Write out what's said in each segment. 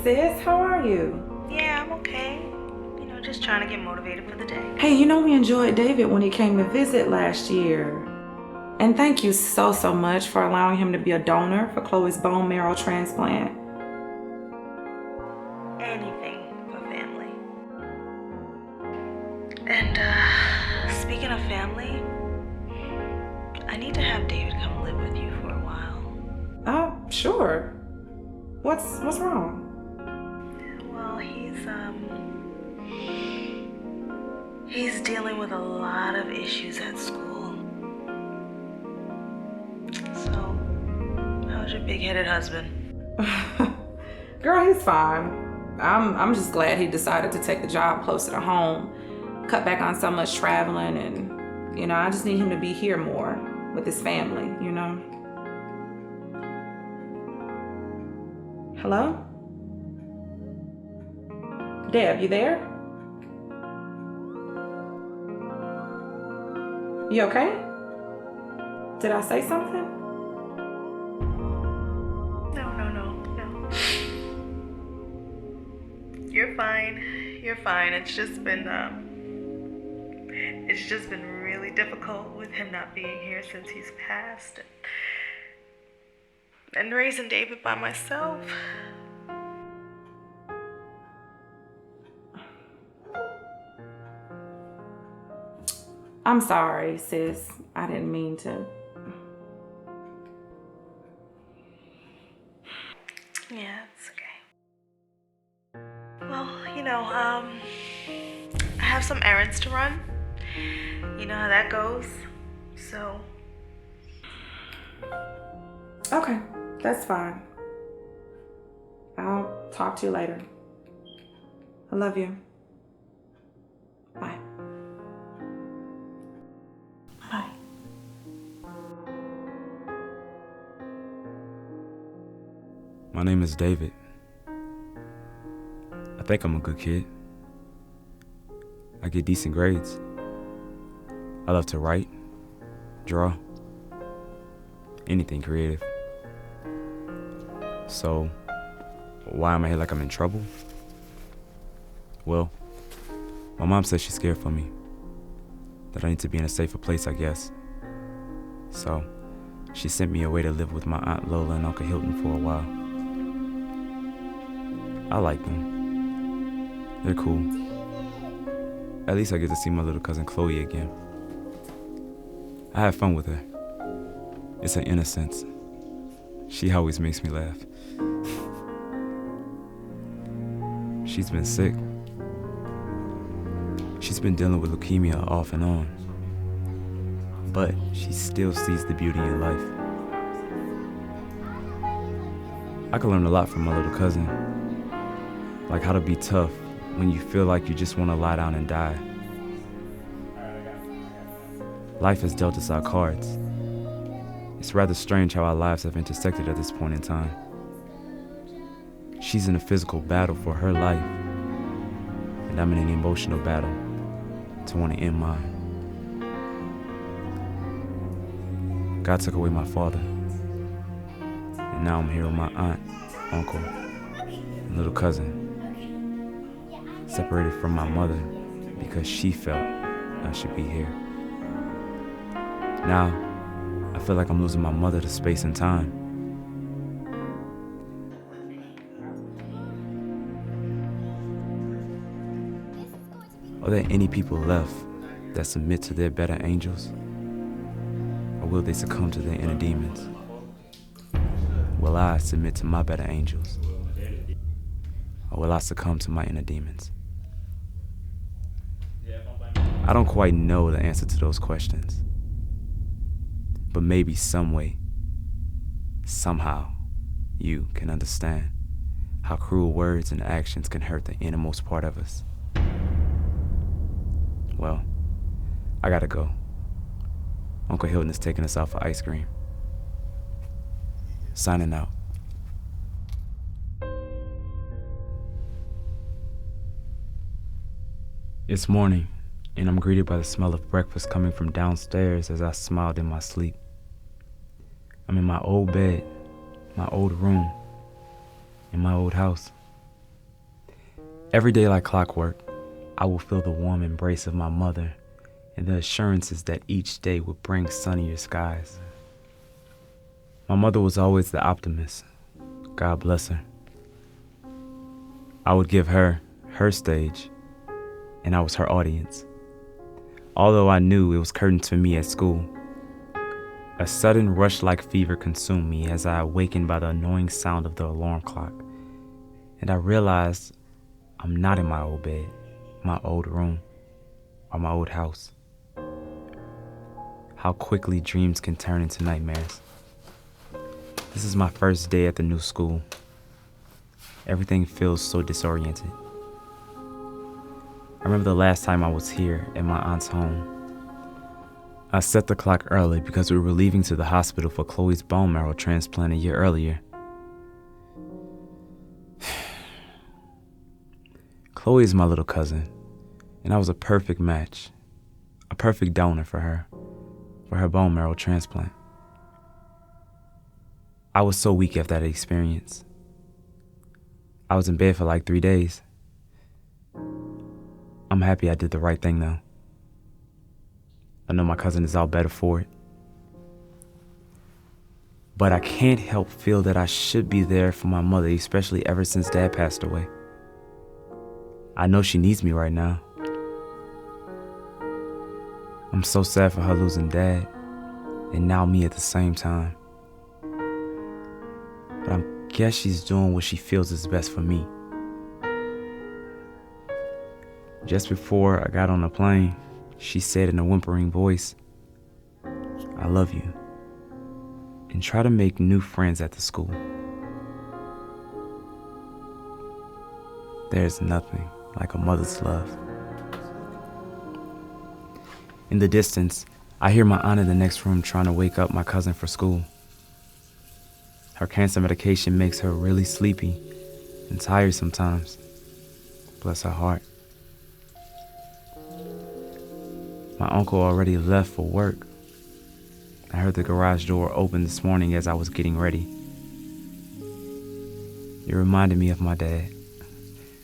sis, how are you? Yeah, I'm okay. Just trying to get motivated for the day. Hey, we enjoyed David when he came to visit last year. And thank you so much for allowing him to be a donor for Chloe's bone marrow transplant. Anything for family. And, speaking of family, I need to have David come live with you for a while. Sure. What's wrong? Well, he's dealing with a lot of issues at school. So, how's your big-headed husband? Girl, he's fine. I'm just glad he decided to take the job closer to home, cut back on so much traveling, and, I just need him to be here more with his family, Hello? Deb, you there? You okay? Did I say something? No. You're fine. It's just been really difficult with him not being here since he's passed. And raising David by myself. I'm sorry, sis. I didn't mean to. Yeah, it's okay. Well, I have some errands to run. You know how that goes. So. Okay, that's fine. I'll talk to you later. I love you. Bye. Bye. My name is David. I think I'm a good kid. I get decent grades. I love to write, draw, anything creative. So, why am I here like I'm in trouble? Well, my mom says she's scared for me, that I need to be in a safer place, I guess. So, she sent me away to live with my Aunt Lola and Uncle Hilton for a while. I like them. They're cool. At least I get to see my little cousin Chloe again. I have fun with her. It's her innocence. She always makes me laugh. She's been sick. She's been dealing with leukemia off and on. But she still sees the beauty in life. I could learn a lot from my little cousin. Like how to be tough when you feel like you just want to lie down and die. Life has dealt us our cards. It's rather strange how our lives have intersected at this point in time. She's in a physical battle for her life, and I'm in an emotional battle to want to end mine. God took away my father, and now I'm here with my aunt, uncle, and little cousin, separated from my mother because she felt I should be here. Now, I feel like I'm losing my mother to space and time. Are there any people left that submit to their better angels? Or will they succumb to their inner demons? Will I submit to my better angels? Or will I succumb to my inner demons? I don't quite know the answer to those questions. But maybe some way, somehow, you can understand how cruel words and actions can hurt the innermost part of us. Well, I gotta go. Uncle Hilton is taking us out for ice cream. Signing out. It's morning, and I'm greeted by the smell of breakfast coming from downstairs as I smiled in my sleep. I'm in my old bed, my old room, in my old house. Every day like clockwork, I will feel the warm embrace of my mother and the assurances that each day would bring sunnier skies. My mother was always the optimist. God bless her. I would give her her stage, and I was her audience. Although I knew it was curtains for me at school, a sudden rush-like fever consumed me as I awakened by the annoying sound of the alarm clock, and I realized I'm not in my old bed, my old room, or my old house. How quickly dreams can turn into nightmares. This is my first day at the new school. Everything feels so disoriented. I remember the last time I was here at my aunt's home. I set the clock early because we were leaving to the hospital for Chloe's bone marrow transplant a year earlier. Chloe is my little cousin, and I was a perfect match, a perfect donor for her bone marrow transplant. I was so weak after that experience. I was in bed for like 3 days. I'm happy I did the right thing though. I know my cousin is all better for it. But I can't help feel that I should be there for my mother, especially ever since Dad passed away. I know she needs me right now. I'm so sad for her losing Dad, and now me at the same time. But I guess she's doing what she feels is best for me. Just before I got on the plane, she said in a whimpering voice, "I love you, and try to make new friends at the school." There's nothing like a mother's love. In the distance, I hear my aunt in the next room trying to wake up my cousin for school. Her cancer medication makes her really sleepy and tired sometimes. Bless her heart. My uncle already left for work. I heard the garage door open this morning as I was getting ready. It reminded me of my dad.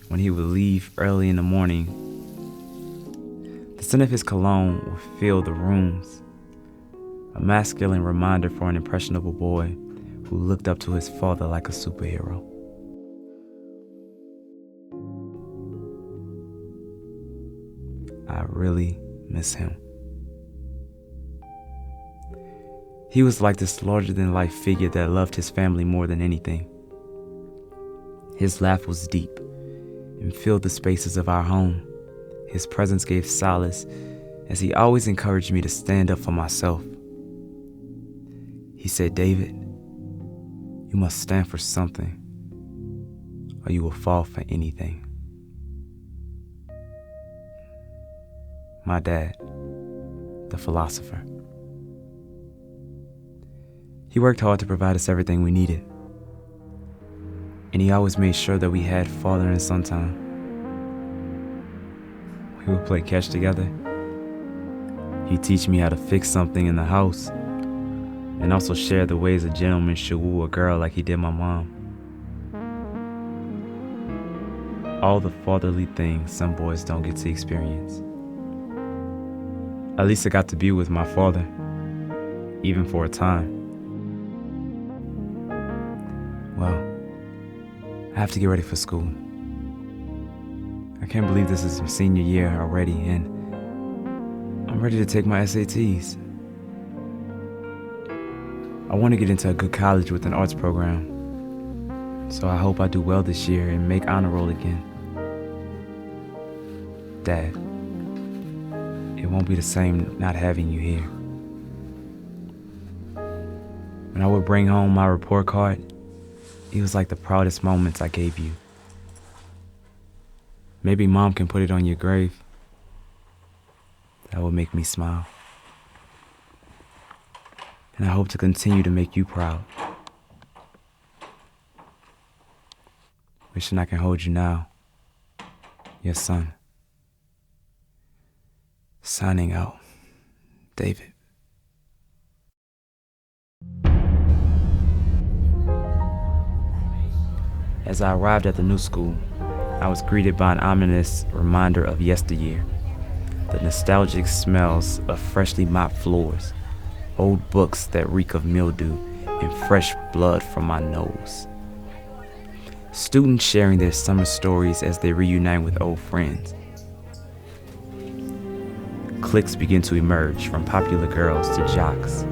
When he would leave early in the morning, the scent of his cologne would fill the rooms. A masculine reminder for an impressionable boy who looked up to his father like a superhero. I really miss him. He was like this larger-than-life figure that loved his family more than anything. His laugh was deep and filled the spaces of our home. His presence gave solace as he always encouraged me to stand up for myself. He said, "David, you must stand for something, or you will fall for anything." My dad, the philosopher. He worked hard to provide us everything we needed, and he always made sure that we had father and son time. We would play catch together. He'd teach me how to fix something in the house, and also share the ways a gentleman should woo a girl like he did my mom. All the fatherly things some boys don't get to experience. At least I got to be with my father, even for a time. Well, I have to get ready for school. I can't believe this is my senior year already, and I'm ready to take my SATs. I want to get into a good college with an arts program, so I hope I do well this year and make honor roll again. Dad, it won't be the same not having you here. When I would bring home my report card, it was like the proudest moments I gave you. Maybe Mom can put it on your grave. That would make me smile. And I hope to continue to make you proud. Wishing I can hold you now, your son. Signing out, David. As I arrived at the new school, I was greeted by an ominous reminder of yesteryear. The nostalgic smells of freshly mopped floors, old books that reek of mildew, and fresh blood from my nose. Students sharing their summer stories as they reunite with old friends. Cliques begin to emerge, from popular girls to jocks,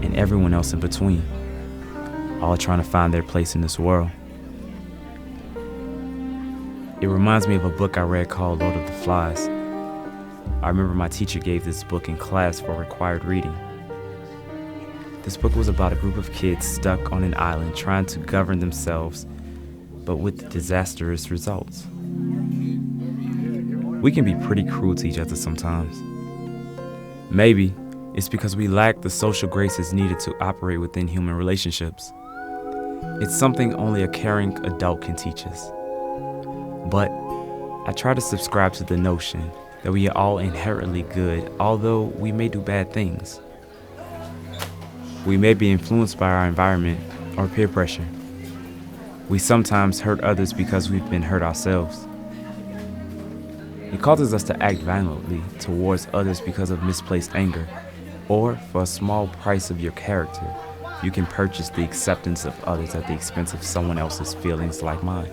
and everyone else in between, all trying to find their place in this world. It reminds me of a book I read called Lord of the Flies. I remember my teacher gave this book in class for required reading. This book was about a group of kids stuck on an island trying to govern themselves, but with disastrous results. We can be pretty cruel to each other sometimes. Maybe it's because we lack the social graces needed to operate within human relationships. It's something only a caring adult can teach us. But I try to subscribe to the notion that we are all inherently good, although we may do bad things. We may be influenced by our environment or peer pressure. We sometimes hurt others because we've been hurt ourselves. It causes us to act violently towards others because of misplaced anger, or for a small price of your character, you can purchase the acceptance of others at the expense of someone else's feelings like mine.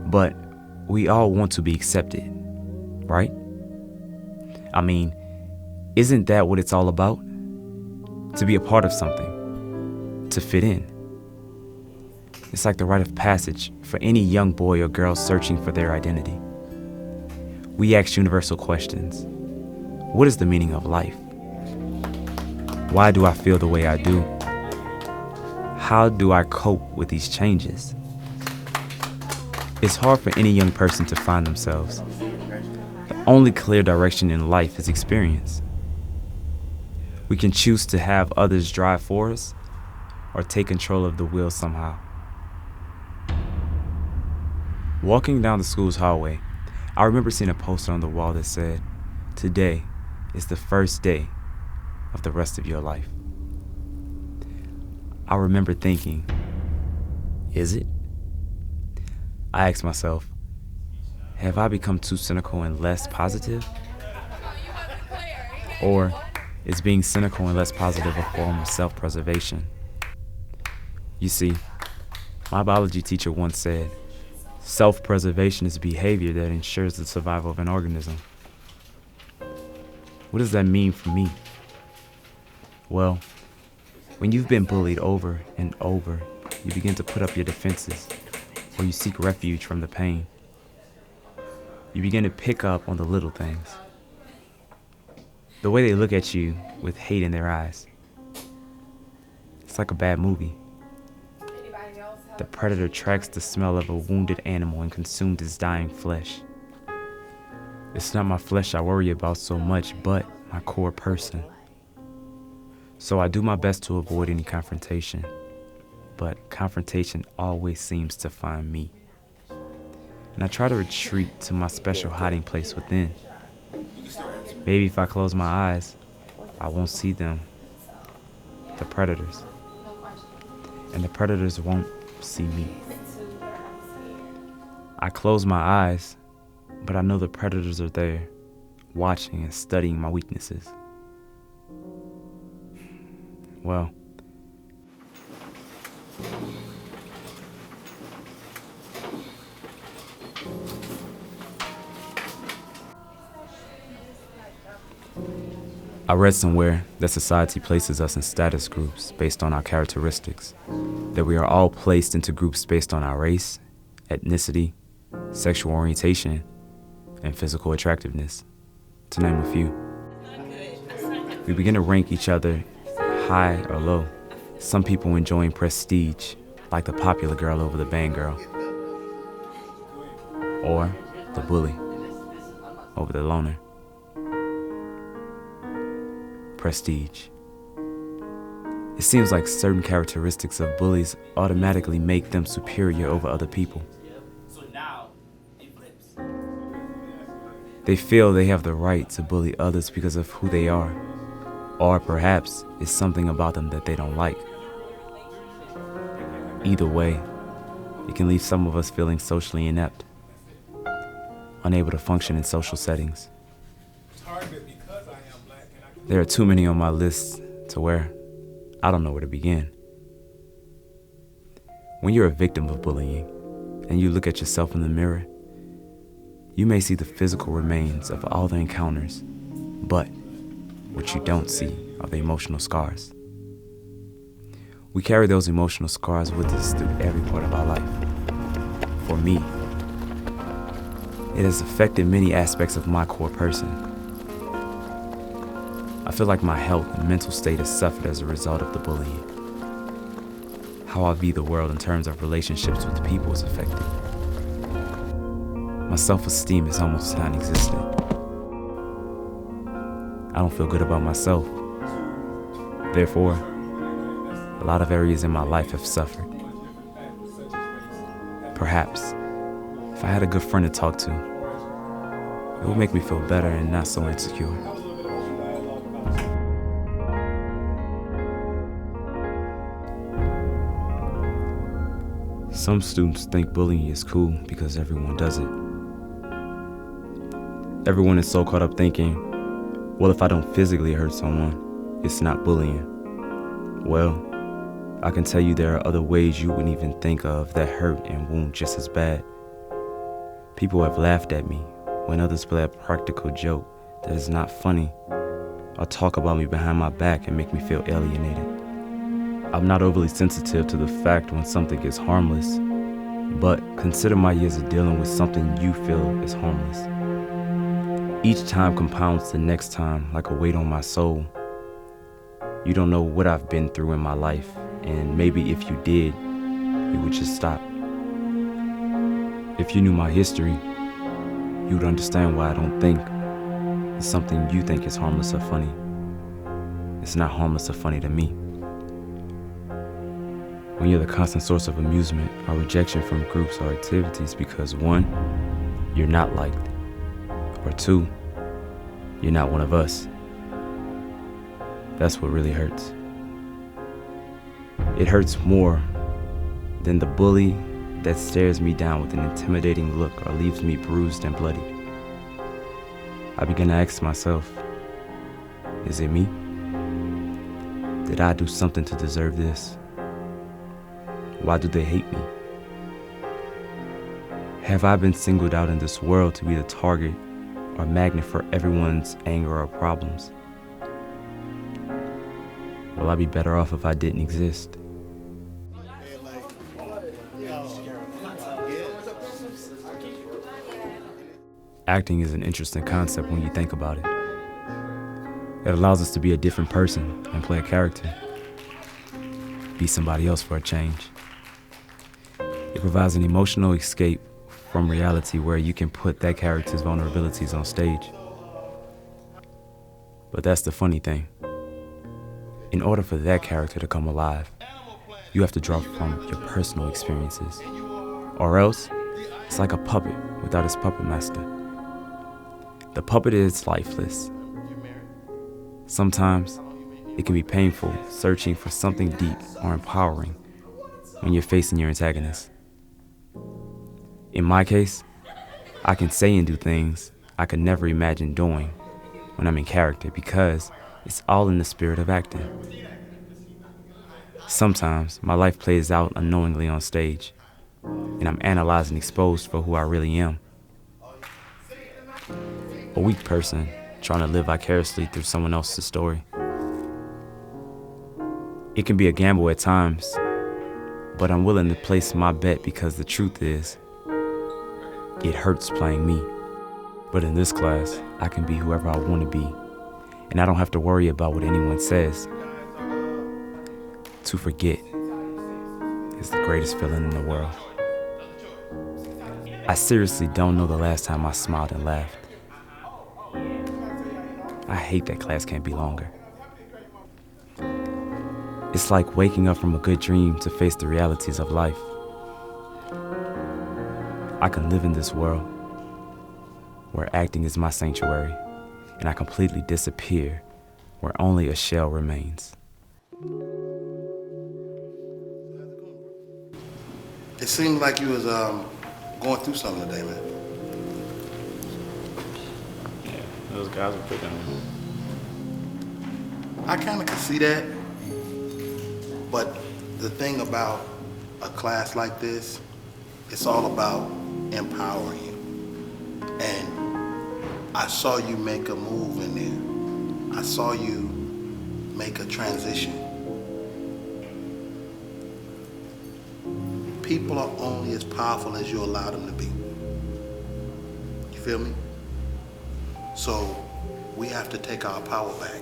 But we all want to be accepted, right? I mean, isn't that what it's all about? To be a part of something, to fit in. It's like the rite of passage for any young boy or girl searching for their identity. We ask universal questions. What is the meaning of life? Why do I feel the way I do? How do I cope with these changes? It's hard for any young person to find themselves. The only clear direction in life is experience. We can choose to have others drive for us or take control of the wheel somehow. Walking down the school's hallway, I remember seeing a poster on the wall that said, "Today is the first day of the rest of your life." I remember thinking, is it? I asked myself, have I become too cynical and less positive? Or is being cynical and less positive a form of self-preservation? You see, my biology teacher once said, self-preservation is behavior that ensures the survival of an organism. What does that mean for me? Well, when you've been bullied over and over, you begin to put up your defenses, or you seek refuge from the pain. You begin to pick up on the little things. The way they look at you with hate in their eyes. It's like a bad movie. The predator tracks the smell of a wounded animal and consumes its dying flesh. It's not my flesh I worry about so much, but my core person. So I do my best to avoid any confrontation, but confrontation always seems to find me. And I try to retreat to my special hiding place within. Maybe if I close my eyes, I won't see them, the predators. And the predators won't see me. I close my eyes, but I know the predators are there, watching and studying my weaknesses. Well, I read somewhere that society places us in status groups based on our characteristics, that we are all placed into groups based on our race, ethnicity, sexual orientation, and physical attractiveness, to name a few. We begin to rank each other high or low, some people enjoying prestige, like the popular girl over the band girl, or the bully over the loner. Prestige. It seems like certain characteristics of bullies automatically make them superior over other people. They feel they have the right to bully others because of who they are, or perhaps it's something about them that they don't like. Either way, it can leave some of us feeling socially inept, unable to function in social settings. There are too many on my list to where I don't know where to begin. When you're a victim of bullying and you look at yourself in the mirror, you may see the physical remains of all the encounters, but what you don't see are the emotional scars. We carry those emotional scars with us through every part of our life. For me, it has affected many aspects of my core person. I feel like my health and mental state has suffered as a result of the bullying. How I view the world in terms of relationships with people is affected. My self-esteem is almost non-existent. I don't feel good about myself. Therefore, a lot of areas in my life have suffered. Perhaps, if I had a good friend to talk to, it would make me feel better and not so insecure. Some students think bullying is cool because everyone does it. Everyone is so caught up thinking, well, if I don't physically hurt someone, it's not bullying. Well, I can tell you there are other ways you wouldn't even think of that hurt and wound just as bad. People have laughed at me when others play a practical joke that is not funny or talk about me behind my back and make me feel alienated. I'm not overly sensitive to the fact when something is harmless, but consider my years of dealing with something you feel is harmless. Each time compounds the next time like a weight on my soul. You don't know what I've been through in my life, and maybe if you did, you would just stop. If you knew my history, you would understand why I don't think it's something you think is harmless or funny. It's not harmless or funny to me. When you're the constant source of amusement or rejection from groups or activities because 1, you're not liked, or 2, you're not one of us. That's what really hurts. It hurts more than the bully that stares me down with an intimidating look or leaves me bruised and bloody. I begin to ask myself, is it me? Did I do something to deserve this? Why do they hate me? Have I been singled out in this world to be the target or magnet for everyone's anger or problems? Will I be better off if I didn't exist? Acting is an interesting concept when you think about it. It allows us to be a different person and play a character. Be somebody else for a change. It provides an emotional escape from reality where you can put that character's vulnerabilities on stage. But that's the funny thing. In order for that character to come alive, you have to draw from your personal experiences. Or else, it's like a puppet without its puppet master. The puppet is lifeless. Sometimes, it can be painful searching for something deep or empowering when you're facing your antagonist. In my case, I can say and do things I could never imagine doing when I'm in character because it's all in the spirit of acting. Sometimes my life plays out unknowingly on stage, and I'm analyzed and exposed for who I really am. A weak person trying to live vicariously through someone else's story. It can be a gamble at times, but I'm willing to place my bet because the truth is, it hurts playing me. But in this class, I can be whoever I want to be, and I don't have to worry about what anyone says. To forget is the greatest feeling in the world. I seriously don't know the last time I smiled and laughed. I hate that class can't be longer. It's like waking up from a good dream to face the realities of life. I can live in this world where acting is my sanctuary, and I completely disappear where only a shell remains. It seemed like you was going through something today, man. Yeah, those guys were picking on me. I kind of can see that, but the thing about a class like this, it's all about empowering you. And I saw you make a move in there. I saw you make a transition. People are only as powerful as you allow them to be. You feel me? So we have to take our power back.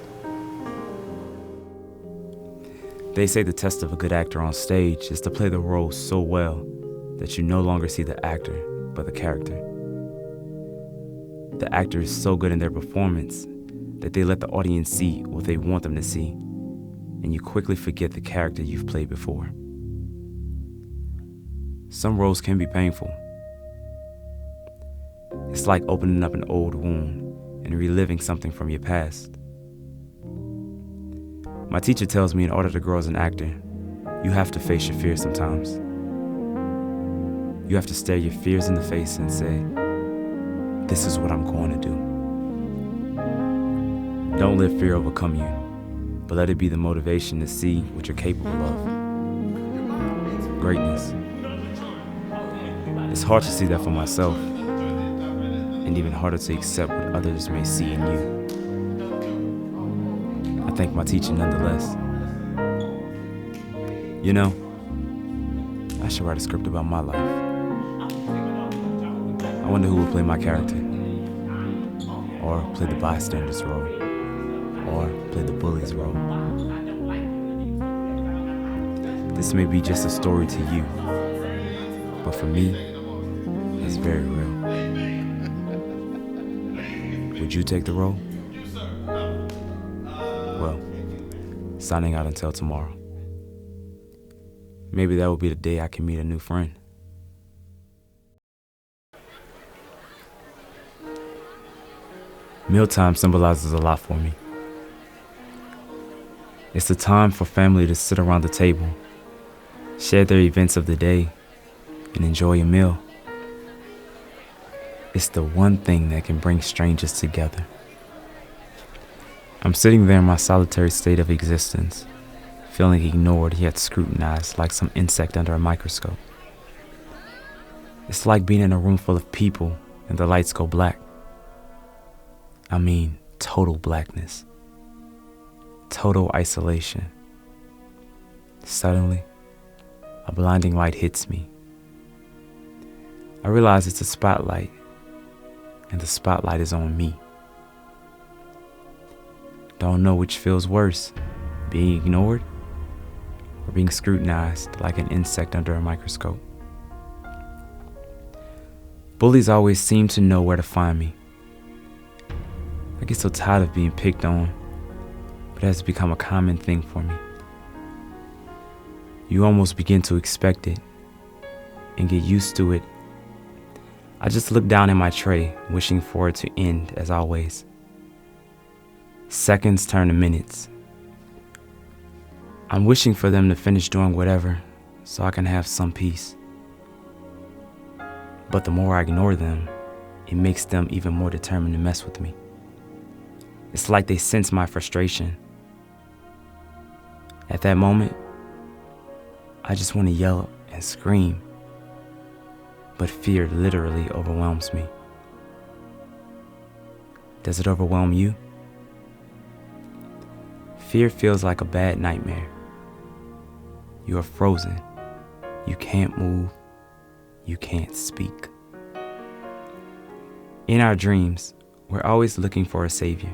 They say the test of a good actor on stage is to play the role so well that you no longer see the actor, but the character. The actor is so good in their performance that they let the audience see what they want them to see, and you quickly forget the character you've played before. Some roles can be painful. It's like opening up an old wound and reliving something from your past. My teacher tells me in order to grow as an actor, you have to face your fears sometimes. You have to stare your fears in the face and say, this is what I'm going to do. Don't let fear overcome you, but let it be the motivation to see what you're capable of. Greatness. It's hard to see that for myself, and even harder to accept what others may see in you. I thank my teacher nonetheless. You know, I should write a script about my life. I wonder who would play my character, or play the bystander's role, or play the bully's role. This may be just a story to you, but for me, it's very real. Would you take the role? Well, signing out until tomorrow. Maybe that will be the day I can meet a new friend. Mealtime symbolizes a lot for me. It's the time for family to sit around the table, share their events of the day, and enjoy a meal. It's the one thing that can bring strangers together. I'm sitting there in my solitary state of existence, feeling ignored yet scrutinized like some insect under a microscope. It's like being in a room full of people and the lights go black. I mean, total blackness. Total isolation. Suddenly, a blinding light hits me. I realize it's a spotlight, and the spotlight is on me. Don't know which feels worse, being ignored or being scrutinized like an insect under a microscope. Bullies always seem to know where to find me. I get so tired of being picked on, but it has become a common thing for me. You almost begin to expect it and get used to it. I just look down at my tray, wishing for it to end as always. Seconds turn to minutes. I'm wishing for them to finish doing whatever so I can have some peace. But the more I ignore them, it makes them even more determined to mess with me. It's like they sense my frustration. At that moment, I just want to yell and scream, but fear literally overwhelms me. Does it overwhelm you? Fear feels like a bad nightmare. You are frozen. You can't move. You can't speak. In our dreams, we're always looking for a savior.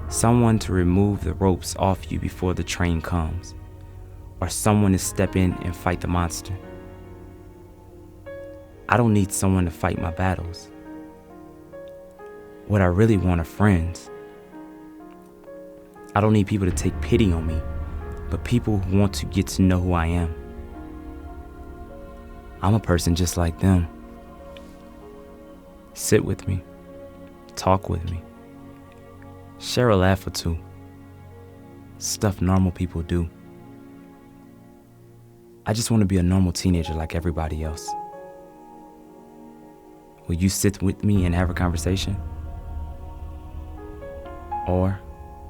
Someone to remove the ropes off you before the train comes, or someone to step in and fight the monster. I don't need someone to fight my battles. What I really want are friends. I don't need people to take pity on me, but people who want to get to know who I am. I'm a person just like them. Sit with me, talk with me, share a laugh or two. Stuff normal people do. I just want to be a normal teenager like everybody else. Will you sit with me and have a conversation? Or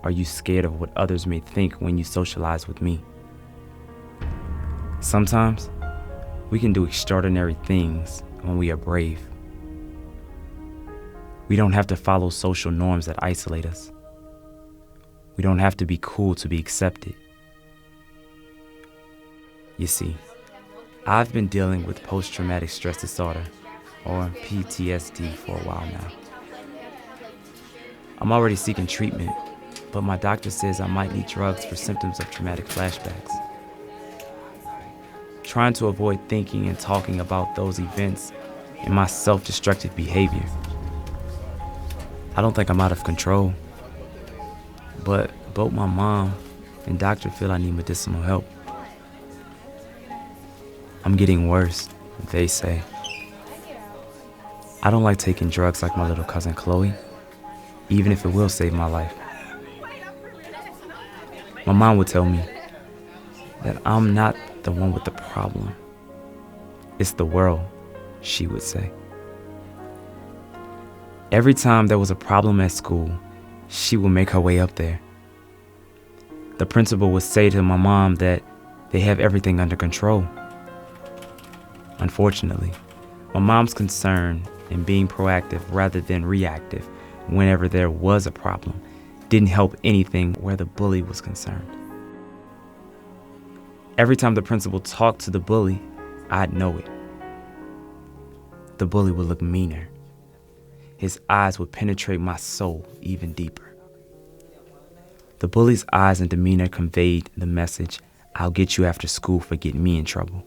are you scared of what others may think when you socialize with me? Sometimes we can do extraordinary things when we are brave. We don't have to follow social norms that isolate us. We don't have to be cool to be accepted. You see, I've been dealing with post-traumatic stress disorder, or PTSD, for a while now. I'm already seeking treatment, but my doctor says I might need drugs for symptoms of traumatic flashbacks. Trying to avoid thinking and talking about those events and my self-destructive behavior. I don't think I'm out of control, but both my mom and doctor feel I need medicinal help. I'm getting worse, they say. I don't like taking drugs like my little cousin Chloe, even if it will save my life. My mom would tell me that I'm not the one with the problem. It's the world, she would say. Every time there was a problem at school, she would make her way up there. The principal would say to my mom that they have everything under control. Unfortunately, my mom's concern in being proactive rather than reactive whenever there was a problem didn't help anything where the bully was concerned. Every time the principal talked to the bully, I'd know it. The bully would look meaner. His eyes would penetrate my soul even deeper. The bully's eyes and demeanor conveyed the message, "I'll get you after school for getting me in trouble."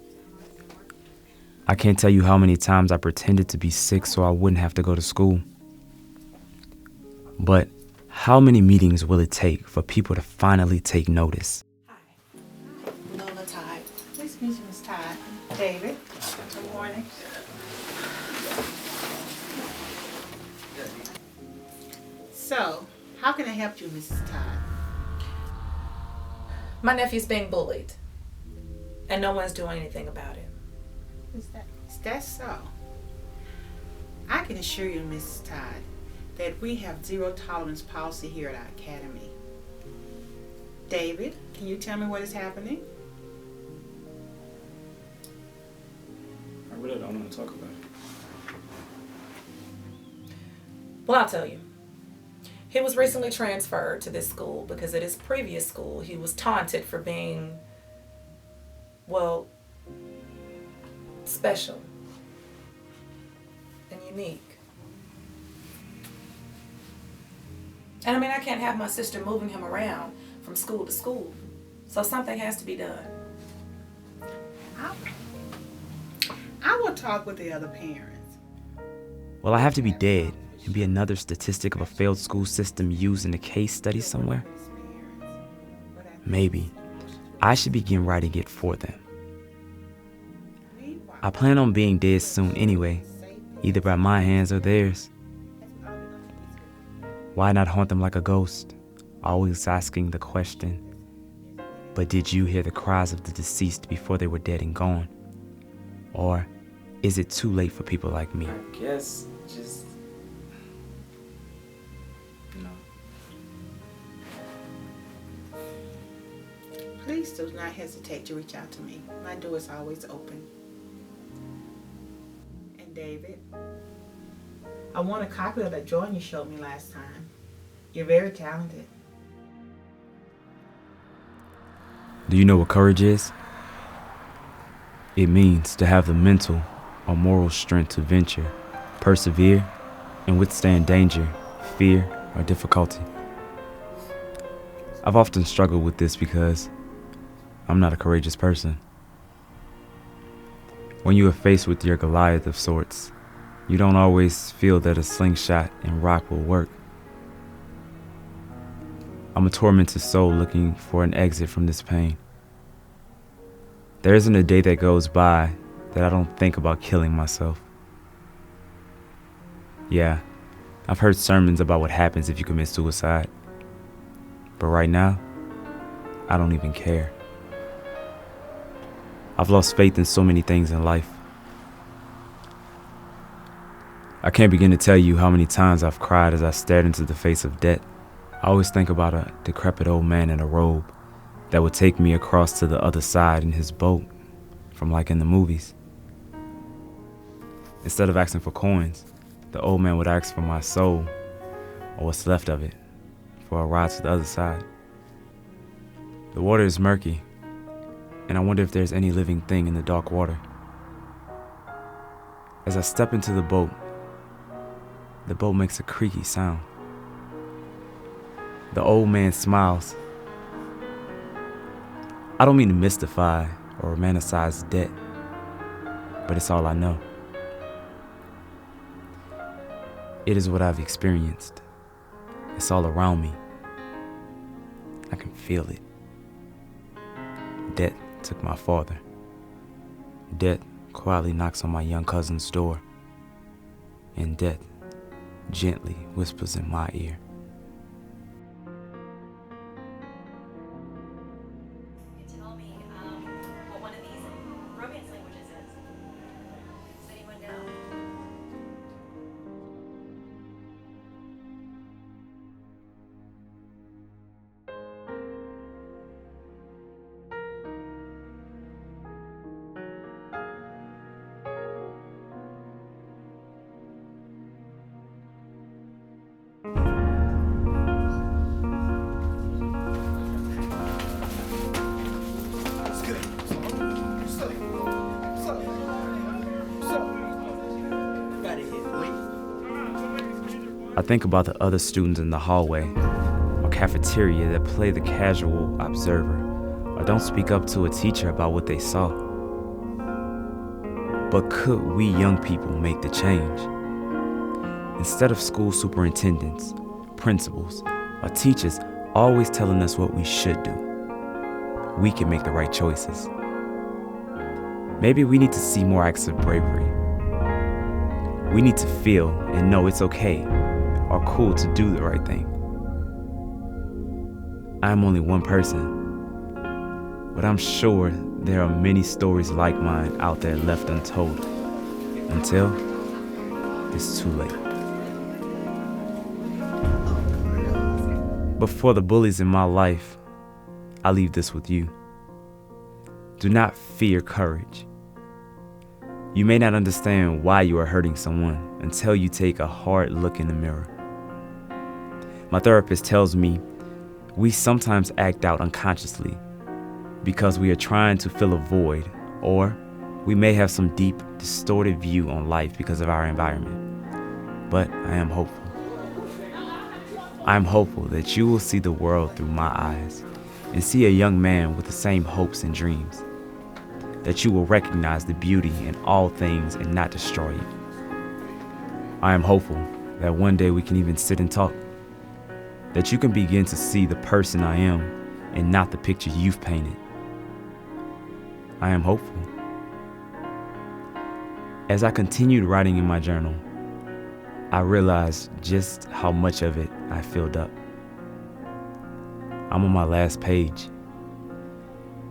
I can't tell you how many times I pretended to be sick so I wouldn't have to go to school. But how many meetings will it take for people to finally take notice? Lola Todd. Nice to meet you, Miss Todd. David. Good morning. So, how can I help you, Mrs. Todd? My nephew's being bullied, and no one's doing anything about it. Is that so? I can assure you, Mrs. Todd, that we have zero tolerance policy here at our academy. David, can you tell me what is happening? I really don't want to talk about it. Well, I'll tell you. He was recently transferred to this school because at his previous school he was taunted for being, well, special and unique. And I mean, I can't have my sister moving him around from school to school. So something has to be done. I will talk with the other parents. Will I have to be dead and be another statistic of a failed school system used in a case study somewhere? Maybe I should begin writing it for them. I plan on being dead soon anyway, either by my hands or theirs. Why not haunt them like a ghost, always asking the question, but did you hear the cries of the deceased before they were dead and gone? Or is it too late for people like me? I guess just, Please do not hesitate to reach out to me. My door is always open. And David, I want a copy of that drawing you showed me last time. You're very talented. Do you know what courage is? It means to have the mental or moral strength to venture, persevere, and withstand danger, fear, or difficulty. I've often struggled with this because I'm not a courageous person. When you are faced with your Goliath of sorts, you don't always feel that a slingshot and rock will work. I'm a tormented soul looking for an exit from this pain. There isn't a day that goes by that I don't think about killing myself. Yeah, I've heard sermons about what happens if you commit suicide. But right now, I don't even care. I've lost faith in so many things in life. I can't begin to tell you how many times I've cried as I stared into the face of debt. I always think about a decrepit old man in a robe that would take me across to the other side in his boat, from like in the movies. Instead of asking for coins, the old man would ask for my soul, or what's left of it, for a ride to the other side. The water is murky, and I wonder if there's any living thing in the dark water. As I step into the boat makes a creaky sound. The old man smiles. I don't mean to mystify or romanticize debt, but it's all I know. It is what I've experienced. It's all around me. I can feel it. Debt took my father. Debt quietly knocks on my young cousin's door. And death gently whispers in my ear. Tell me what one of these romance languages is. Does anyone know? I think about the other students in the hallway or cafeteria that play the casual observer or don't speak up to a teacher about what they saw. But could we young people make the change? Instead of school superintendents, principals, or teachers always telling us what we should do, we can make the right choices. Maybe we need to see more acts of bravery. We need to feel and know it's okay or cool to do the right thing. I'm only one person, but I'm sure there are many stories like mine out there left untold until it's too late. But for the bullies in my life, I leave this with you. Do not fear courage. You may not understand why you are hurting someone until you take a hard look in the mirror. My therapist tells me we sometimes act out unconsciously because we are trying to fill a void, or we may have some deep, distorted view on life because of our environment. But I am hopeful. I am hopeful that you will see the world through my eyes and see a young man with the same hopes and dreams. That you will recognize the beauty in all things and not destroy it. I am hopeful that one day we can even sit and talk. That you can begin to see the person I am and not the picture you've painted. I am hopeful. As I continued writing in my journal, I realized just how much of it I filled up. I'm on my last page.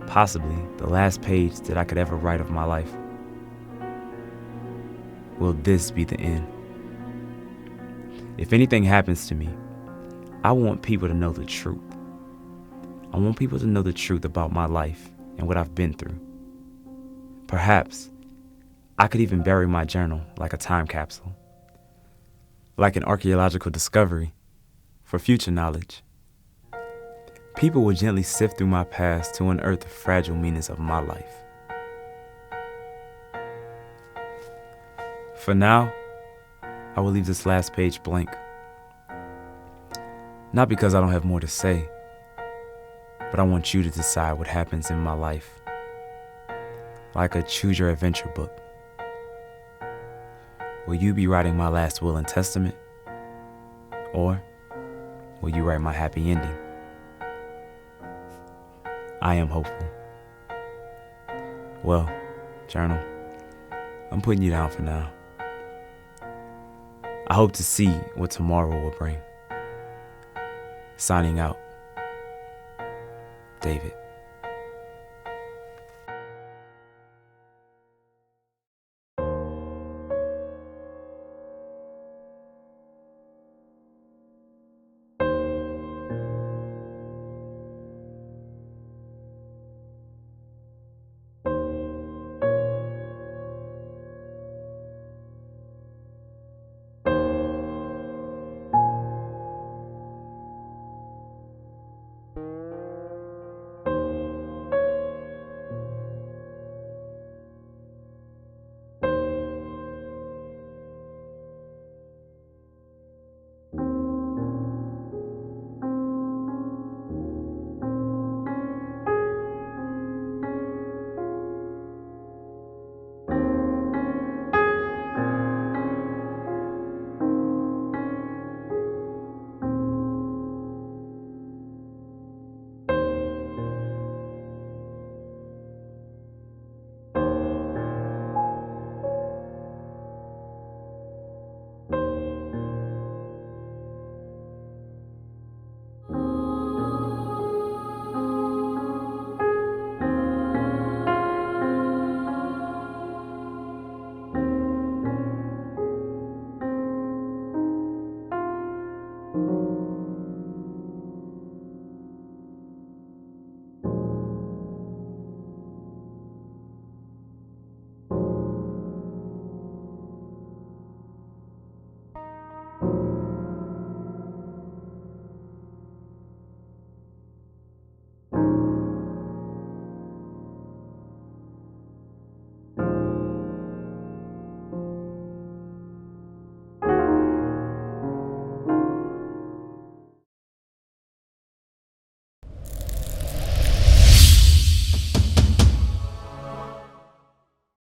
Possibly the last page that I could ever write of my life. Will this be the end? If anything happens to me, I want people to know the truth. I want people to know the truth about my life and what I've been through. Perhaps I could even bury my journal like a time capsule, like an archaeological discovery for future knowledge. People will gently sift through my past to unearth the fragile meanings of my life. For now, I will leave this last page blank. Not because I don't have more to say, but I want you to decide what happens in my life. Like a choose your adventure book. Will you be writing my last will and testament? Or will you write my happy ending? I am hopeful. Well, journal, I'm putting you down for now. I hope to see what tomorrow will bring. Signing out, David.